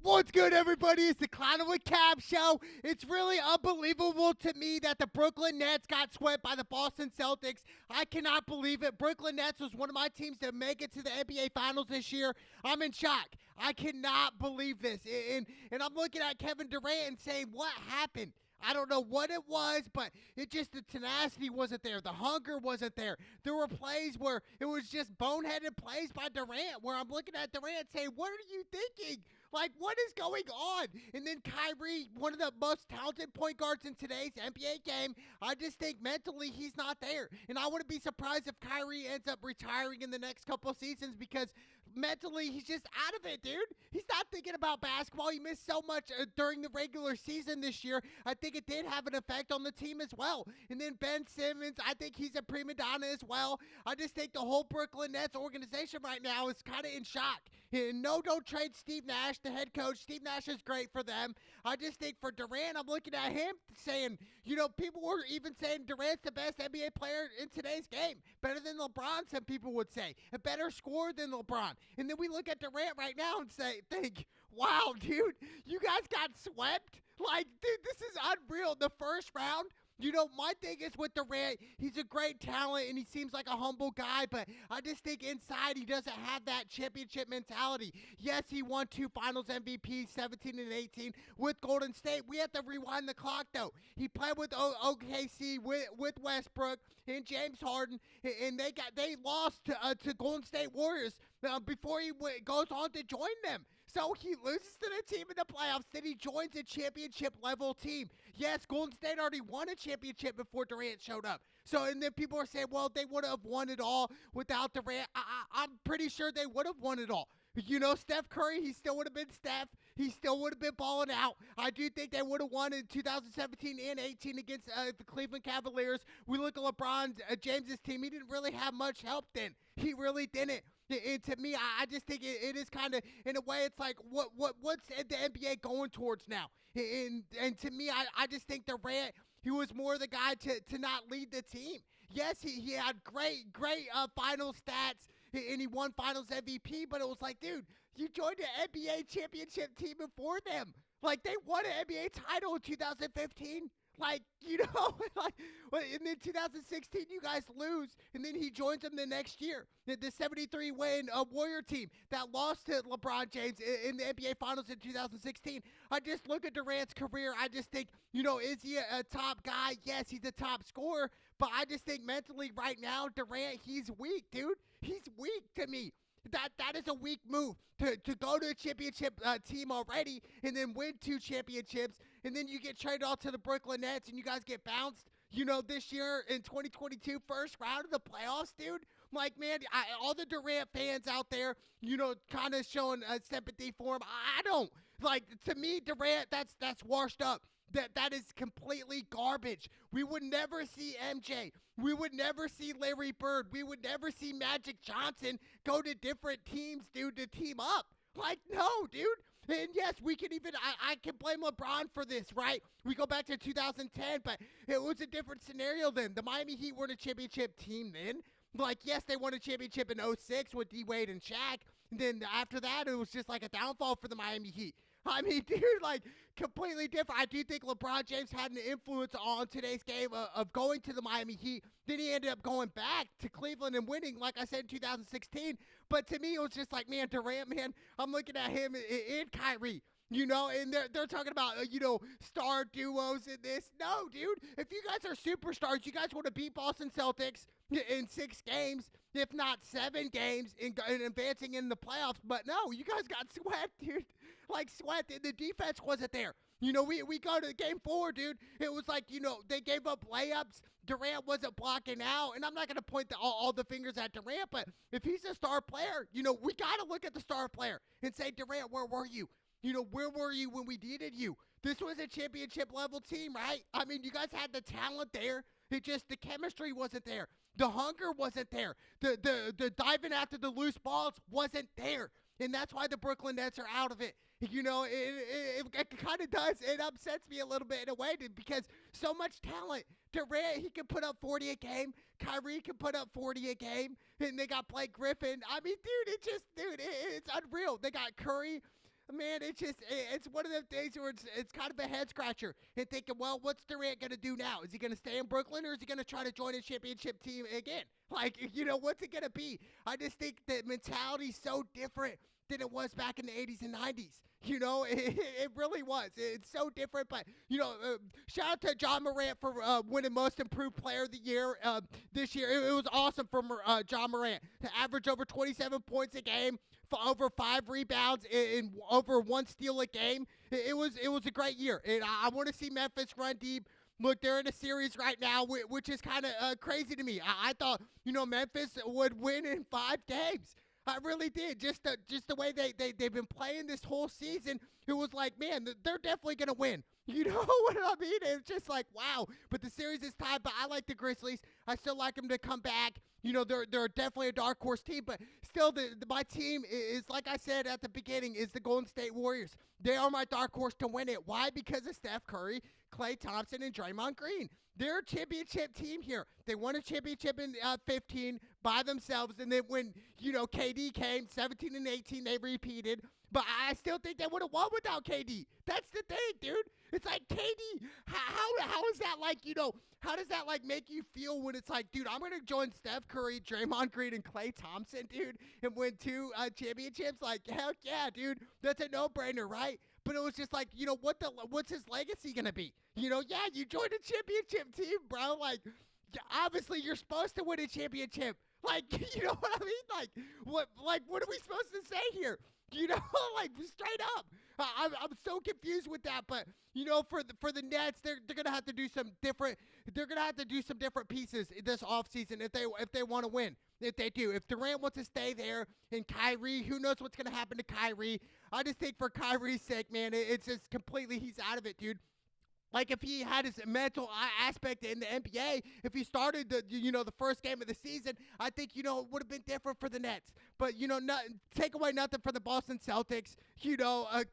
What's good, everybody? It's the Clown with Cab show. It's really unbelievable to me that the Brooklyn Nets got swept by the Boston Celtics. I cannot believe it. Brooklyn Nets was one of my teams to make it to the NBA Finals this year. I'm in shock. I cannot believe this. And I'm looking at Kevin Durant and saying, what happened? I don't know what it was, but the tenacity wasn't there. The hunger wasn't there. There were plays where it was just boneheaded plays by Durant, where I'm looking at Durant saying, what are you thinking? Like, what is going on? And then Kyrie, one of the most talented point guards in today's NBA game, I just think mentally he's not there. And I wouldn't be surprised if Kyrie ends up retiring in the next couple seasons because mentally he's just out of it, dude. He's not thinking about basketball. He missed so much during the regular season this year. I think it did have an effect on the team as well. And then Ben Simmons, I think he's a prima donna as well. I just think the whole Brooklyn Nets organization right now is kind of in shock. And no, don't trade Steve Nash, the head coach. Steve Nash is great for them. I just think for Durant, I'm looking at him saying, people were even saying Durant's the best NBA player in today's game. Better than LeBron, some people would say. A better scorer than LeBron. And then we look at Durant right now and think, wow, dude, you guys got swept? Like, dude, this is unreal. The first round, my thing is with Durant, he's a great talent and he seems like a humble guy, but I just think inside he doesn't have that championship mentality. Yes, he won 2 Finals MVPs, 17 and 18 with Golden State. We have to rewind the clock, though. He played with OKC, with Westbrook and James Harden, and they lost to Golden State Warriors before he goes on to join them. So he loses to the team in the playoffs, then he joins a championship-level team. Yes, Golden State already won a championship before Durant showed up. So, and then people are saying, well, they would have won it all without Durant. I'm pretty sure they would have won it all. Steph Curry, he still would have been Steph. He still would have been balling out. I do think they would have won in 2017 and 18 against the Cleveland Cavaliers. We look at LeBron James's team. He didn't really have much help then. He really didn't. And to me, I just think it is kind of, in a way, it's like, what's the NBA going towards now? And to me, I just think Durant, he was more the guy to not lead the team. Yes, he had great final stats, and he won Finals MVP, but it was like, dude, you joined the NBA championship team before them. Like, they won an NBA title in 2015. Like, and then 2016, you guys lose, and then he joins them the next year. The 73-win Warrior team that lost to LeBron James in the NBA Finals in 2016. I just look at Durant's career. I just think, is he a top guy? Yes, he's a top scorer, but I just think mentally right now, Durant, he's weak, dude. He's weak to me. That is a weak move to go to a championship team already and then win 2 championships, and then you get traded off to the Brooklyn Nets and you guys get bounced, this year in 2022 first round of the playoffs, dude. Like, man, all the Durant fans out there, kind of showing sympathy for him. I don't. Like, to me, Durant, that's washed up. That is completely garbage. We would never see MJ. We would never see Larry Bird. We would never see Magic Johnson go to different teams, dude, to team up. Like, no, dude. And yes, we can even, I can blame LeBron for this, right? We go back to 2010, but it was a different scenario then. The Miami Heat weren't a championship team then. Like, yes, they won a championship in 06 with D-Wade and Shaq. And then after that, it was just like a downfall for the Miami Heat. I mean, dude, like, completely different. I do think LeBron James had an influence on today's game of going to the Miami Heat. Then he ended up going back to Cleveland and winning, like I said, in 2016. But to me, it was just like, man, Durant, man, I'm looking at him and Kyrie. And they're talking about, star duos in this. No, dude. If you guys are superstars, you guys want to beat Boston Celtics in 6 games, if not 7 games, in advancing in the playoffs. But no, you guys got swept, dude. Like, swept, and the defense wasn't there. We go to game 4, dude. It was like, they gave up layups. Durant wasn't blocking out. And I'm not going to point all the fingers at Durant, but if he's a star player, we got to look at the star player and say, Durant, where were you? Where were you when we needed you? This was a championship-level team, right? I mean, you guys had the talent there. It just, the chemistry wasn't there. The hunger wasn't there. The diving after the loose balls wasn't there. And that's why the Brooklyn Nets are out of it. It kind of does. It upsets me a little bit in a way because so much talent. Durant, he can put up 40 a game. Kyrie can put up 40 a game. And they got Blake Griffin. I mean, dude, it's unreal. They got Curry. Man, it's one of them things where it's kind of a head scratcher and thinking, well, what's Durant gonna do now? Is he gonna stay in Brooklyn or is he gonna try to join a championship team again? Like, what's it gonna be? I just think the mentality's so different than it was back in the 80s and 90s. It really was. It's so different. But, shout out to John Morant for winning Most Improved Player of the Year this year. It was awesome from John Morant to average over 27 points a game, for over 5 rebounds, and over 1 steal a game. It was a great year. And I want to see Memphis run deep. Look, they're in a series right now, which is kind of crazy to me. I thought, Memphis would win in 5 games. I really did. Just the way they've been playing this whole season, it was like, man, they're definitely going to win. You know what I mean? It's just like, wow. But the series is tied, but I like the Grizzlies. I still like them to come back. They're definitely a dark horse team, but still, my team is, like I said at the beginning, is the Golden State Warriors. They are my dark horse to win it. Why? Because of Steph Curry, Klay Thompson, and Draymond Green. They're a championship team here. They won a championship in 15 by themselves, and then when, KD came, 17 and 18, they repeated. But I still think they would have won without KD. That's the thing, dude. It's like, KD, how is that like, how does that like make you feel when it's like, dude, I'm going to join Steph Curry, Draymond Green, and Klay Thompson, dude, and win 2 championships? Like, heck yeah, dude. That's a no-brainer, right? But it was just like, what's his legacy going to be? Yeah, you joined a championship team, bro. Like, obviously you're supposed to win a championship. Like, you know what I mean? What are we supposed to say here? Like, straight up. I'm so confused with that. But, for the Nets, they're gonna have to do some different. They're gonna have to do some different pieces this offseason if they want to win. If they do, if Durant wants to stay there, and Kyrie, who knows what's gonna happen to Kyrie? I just think for Kyrie's sake, man, it's just completely he's out of it, dude. Like, if he had his mental aspect in the NBA, if he started the first game of the season, I think, it would have been different for the Nets. But, take away nothing from the Boston Celtics.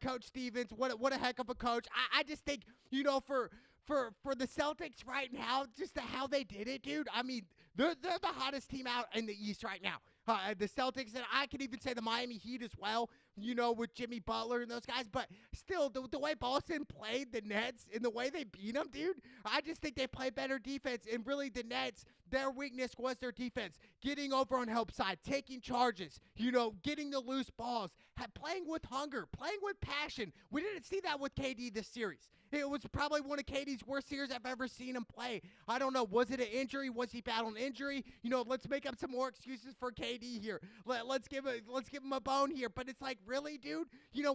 Coach Stevens, what a heck of a coach. I just think, for the Celtics right now, just how they did it, dude. I mean, they're the hottest team out in the East right now. The Celtics, and I could even say the Miami Heat as well, with Jimmy Butler and those guys. But still, the way Boston played the Nets and the way they beat them, dude, I just think they play better defense. And really, the Nets, their weakness was their defense. Getting over on help side, taking charges, getting the loose balls, playing with hunger, playing with passion. We didn't see that with KD this series. It was probably one of KD's worst series I've ever seen him play. I don't know. Was it an injury? Was he battling injury? Let's make up some more excuses for KD here. Let's give him a bone here. But it's like, really, dude?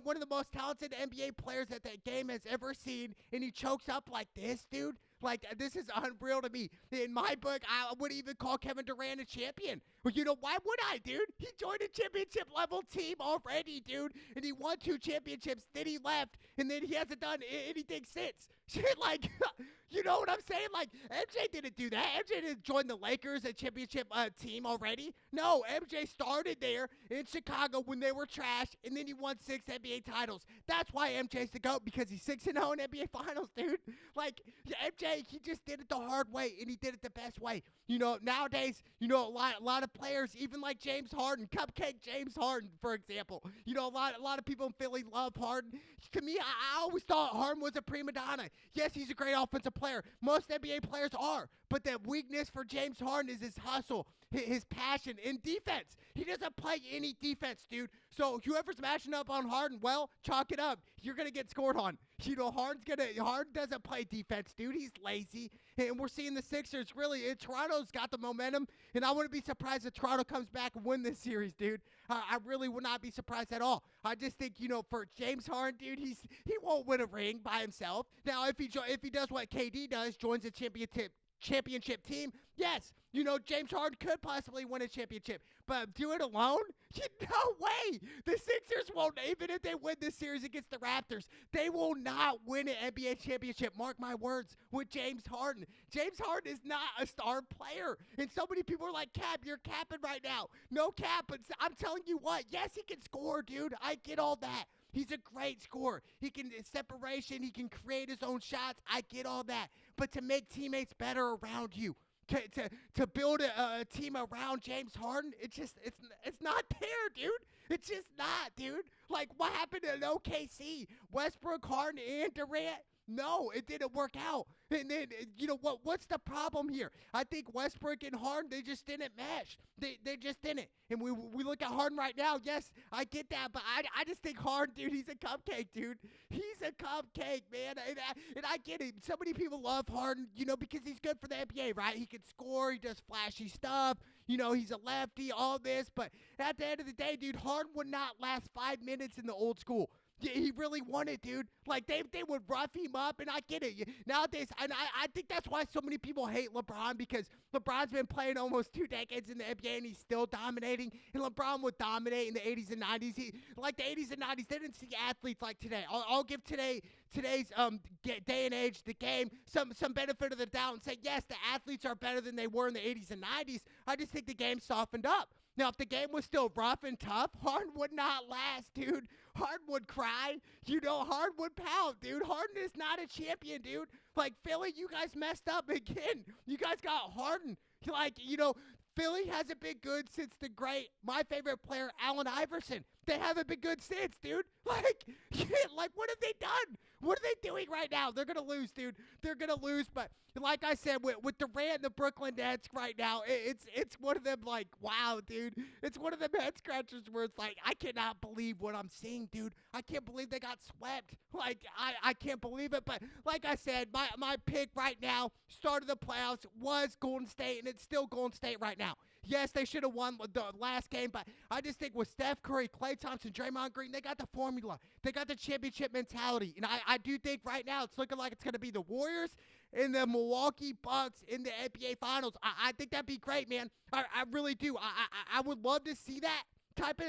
One of the most talented NBA players that game has ever seen, and he chokes up like this, dude? Like, this is unreal to me. In my book, I would even call Kevin Durant a champion. Well, why would I, dude? He joined a championship-level team already, dude, and he won 2 championships, then he left, and then he hasn't done anything since. Shit, like, you know what I'm saying? Like, MJ didn't do that. MJ didn't join the Lakers, a championship team already. No, MJ started there in Chicago when they were trash, and then he won 6 NBA titles. That's why MJ's the GOAT, because he's 6-0 in NBA Finals, dude. Like, MJ, he just did it the hard way, and he did it the best way. Nowadays, a lot of players, even like James Harden, Cupcake James Harden, for example. A lot of people in Philly love Harden. To me, I always thought Harden was a prima donna. Yes, he's a great offensive player. Most NBA players are. But the weakness for James Harden is his hustle, his passion, and defense. He doesn't play any defense, dude. So whoever's matching up on Harden, well, chalk it up. You're going to get scored on. Harden doesn't play defense, dude. He's lazy. And we're seeing the Sixers, really, Toronto's got the momentum, and I wouldn't be surprised if Toronto comes back and win this series, dude. I really would not be surprised at all. I just think, for James Harden, dude, he won't win a ring by himself. Now, if he does what KD does, joins a championship team, yes, James Harden could possibly win a championship, but do it alone? No way. The Sixers won't, even if they win this series against the Raptors, they will not win an NBA championship, mark my words, with James Harden. James Harden is not a star player, and so many people are like, Cap, you're capping right now. No cap, but I'm telling you what, yes, he can score, dude. I get all that. He's a great scorer. He can separation. He can create his own shots. I get all that. But to make teammates better around you, to build a team around James Harden. It's not there, dude. It's just not, dude. Like what happened in OKC? Westbrook, Harden, and Durant. No, it didn't work out. And then what's the problem here? I think Westbrook and Harden, they just didn't mesh. They just didn't. And we look at Harden right now. Yes, I get that, but I just think Harden, dude, he's a cupcake, dude. He's a cupcake, man. And I get it. So many people love Harden, because he's good for the NBA, right? He can score. He does flashy stuff. He's a lefty, all this. But at the end of the day, dude, Harden would not last 5 minutes in the old school. Yeah, he really wanted, dude. Like, they would rough him up, and I get it. Nowadays, and I think that's why so many people hate LeBron, because LeBron's been playing almost 2 decades in the NBA, and he's still dominating. And LeBron would dominate in the 80s and 90s. The 80s and 90s, they didn't see athletes like today. I'll give today's day and age, the game, some benefit of the doubt and say, yes, the athletes are better than they were in the 80s and 90s. I just think the game softened up. Now, if the game was still rough and tough, Harden would not last, dude. Harden would cry. Harden would pout, dude. Harden is not a champion, dude. Like, Philly, you guys messed up again. You guys got Harden. Philly hasn't been good since my favorite player, Allen Iverson. They haven't been good since, dude. Like, what have they done? What are they doing right now? They're going to lose, dude. They're going to lose. But like I said, with Durant and the Brooklyn Nets right now, it's one of them, like, wow, dude. It's one of them head scratchers where it's like, I cannot believe what I'm seeing, dude. I can't believe they got swept. Like, I can't believe it. But like I said, my pick right now, start of the playoffs, was Golden State, and it's still Golden State right now. Yes, they should have won the last game, but I just think with Steph Curry, Klay Thompson, Draymond Green, they got the formula. They got the championship mentality. And I do think right now it's looking like it's going to be the Warriors and the Milwaukee Bucks in the NBA Finals. I think that'd be great, man. I really do. I would love to see that type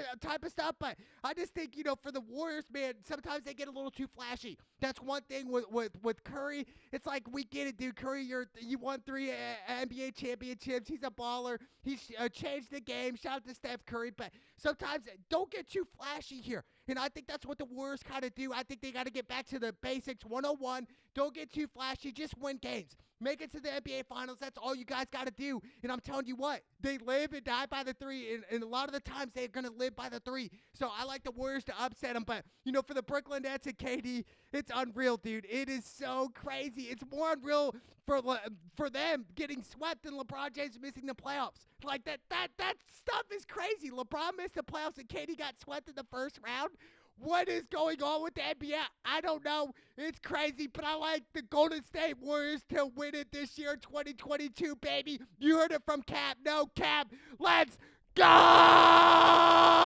of stuff, but I just think, for the Warriors, man, sometimes they get a little too flashy. That's one thing with Curry. It's like, we get it, dude. Curry, you won 3 NBA championships. He's a baller. He's changed the game. Shout out to Steph Curry, but sometimes don't get too flashy here. And I think that's what the Warriors kind of do. I think they got to get back to the basics 101. Don't get too flashy. Just win games. Make it to the NBA Finals. That's all you guys got to do. And I'm telling you what, they live and die by the 3. And a lot of the times they're going to live by the 3. So I like the Warriors to upset them. But, for the Brooklyn Nets and KD, it's unreal, dude. It is so crazy. It's more unreal for them getting swept than LeBron James missing the playoffs. Like, that stuff is crazy. LeBron missed the playoffs and KD got swept in the first round. What is going on with the NBA? I don't know. It's crazy, but I like the Golden State Warriors to win it this year, 2022, baby. You heard it from Cap. No Cap. Let's go!